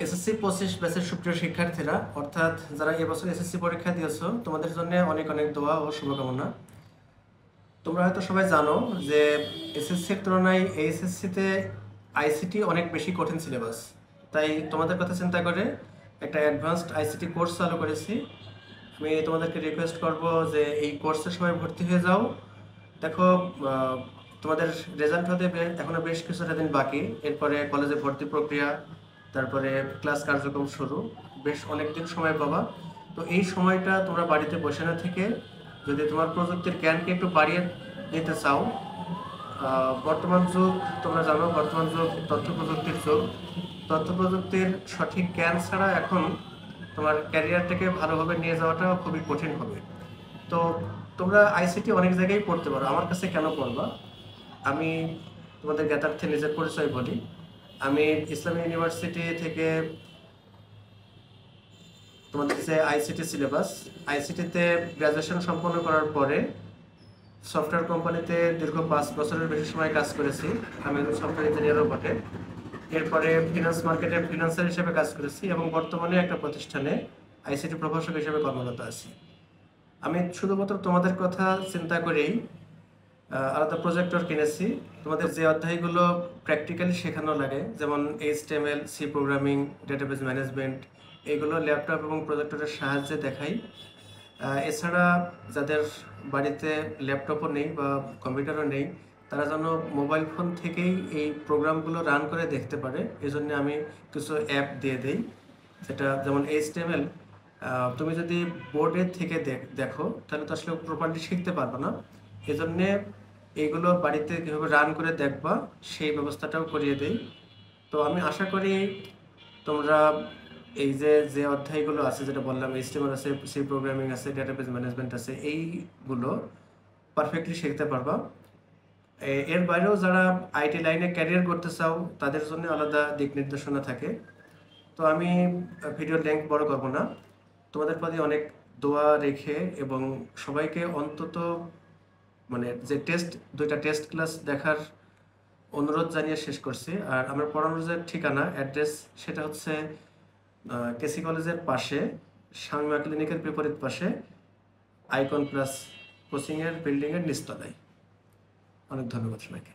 SSC 25 ব্যাচের সুপ্রিয় শিক্ষার্থীরা, অর্থাৎ যারা এবছর এসএসসি পরীক্ষা দিয়েছো, তোমাদের জন্য অনেক অনেক দোয়া ও শুভকামনা। তোমরা হয়তো সবাই জানো যে এসএসসির তুলনায় এইচএসসিতে আইসিটি অনেক বেশি কঠিন সিলেবাস। তাই তোমাদের কথা চিন্তা করে একটা অ্যাডভান্সড আইসিটি কোর্স চালু করেছি। আমি তোমাদেরকে রিকোয়েস্ট করব যে এই কোর্সে সবাই ভর্তি হয়ে যাও। দেখো, তোমাদের রেজাল্ট হতে এখনো বেশ কিছুটা দিন বাকি। এরপরে কলেজে ভর্তি প্রক্রিয়া, তারপরে ক্লাস কার্যক্রম শুরু, বেশ অনেক দিন সময় পাবা। তো এই সময়টা তোমরা বাড়িতে বসে না থেকে যদি তোমার প্রযুক্তির জ্ঞানকে একটু বাড়িয়ে নিতে চাও, বর্তমান যুগ তোমরা জানো, বর্তমান যুগ তথ্য প্রযুক্তির যুগ। তথ্য প্রযুক্তির সঠিক জ্ঞান ছাড়া এখন তোমার ক্যারিয়ারটাকে ভালোভাবে নিয়ে যাওয়াটা খুবই কঠিন হবে। তো তোমরা আইসিটি অনেক জায়গায় পড়তে পারো, আমার কাছে কেন পড়বা? আমি তোমাদের জ্ঞাতার্থে নিজের পরিচয় বলি। আমি ইসলামী ইউনিভার্সিটি থেকে তোমাদের যে আইসিটি সিলেবাস, আইসিটিতে গ্র্যাজুয়েশন সম্পন্ন করার পরে সফটওয়্যার কোম্পানিতে দীর্ঘ 5 বছরের বেশি সময় কাজ করেছি। আমি সফটওয়্যার ইঞ্জিনিয়ারও বটে। এরপরে ফিনান্স মার্কেটে ফ্রিল্যান্সার হিসেবে কাজ করেছি এবং বর্তমানে একটা প্রতিষ্ঠানে আইসিটি প্রভাষক হিসেবে কর্মরত আছি। আমি শুধুমাত্র তোমাদের কথা চিন্তা করেই আলাদা প্রজেক্টর কিনেছি। তোমাদের যে অধ্যায়গুলো প্র্যাকটিক্যালি শেখানো লাগে, যেমন HTML, C programming, database management, এগুলো ল্যাপটপ এবং প্রজেক্টরের সাহায্যে দেখাই। এছাড়া যাদের বাড়িতে ল্যাপটপও নেই বা কম্পিউটারও নেই, তারা যেন মোবাইল ফোন থেকেই এই প্রোগ্রামগুলো রান করে দেখতে পারে, এজন্য আমি কিছু অ্যাপ দিয়ে দেই। যেটা যেমন এইচটিএমএল, তুমি যদি বোর্ডের থেকে দেখো তাহলে তো আসলে প্রপারলি শিখতে পারবে না। এজন্যে এইগুলো বাড়িতে কীভাবে রান করে দেখবা সেই ব্যবস্থাটাও করিয়ে দেই। তো আমি আশা করি তোমরা এই যে যে অধ্যায়গুলো আছে, যেটা বললাম, এইচটিএমএল আছে, সি প্রোগ্রামিং আছে, ডেটাবেস ম্যানেজমেন্ট আছে, এইগুলো পারফেক্টলি শিখতে পারবা। এর বাইরেও যারা আইটি লাইনে ক্যারিয়ার করতে চাও, তাদের জন্য আলাদা দিক নির্দেশনা থাকে। তো আমি ভিডিওর লেন্থ বড় করব না, তোমাদের প্রতি অনেক দোয়া রেখে এবং সবাইকে অন্তত মানে যে দুইটা টেস্ট ক্লাস দেখার অনুরোধ জানিয়ে শেষ করছি। আর আমার পড়ানোর যে ঠিকানা, অ্যাড্রেস, সেটা হচ্ছে কেসি কলেজের পাশে, শামিমা ক্লিনিকের বিপরীত পাশে, আইকন প্লাস কোচিংয়ের বিল্ডিংয়ের নিচতলায়। অনেক ধন্যবাদ সবাইকে।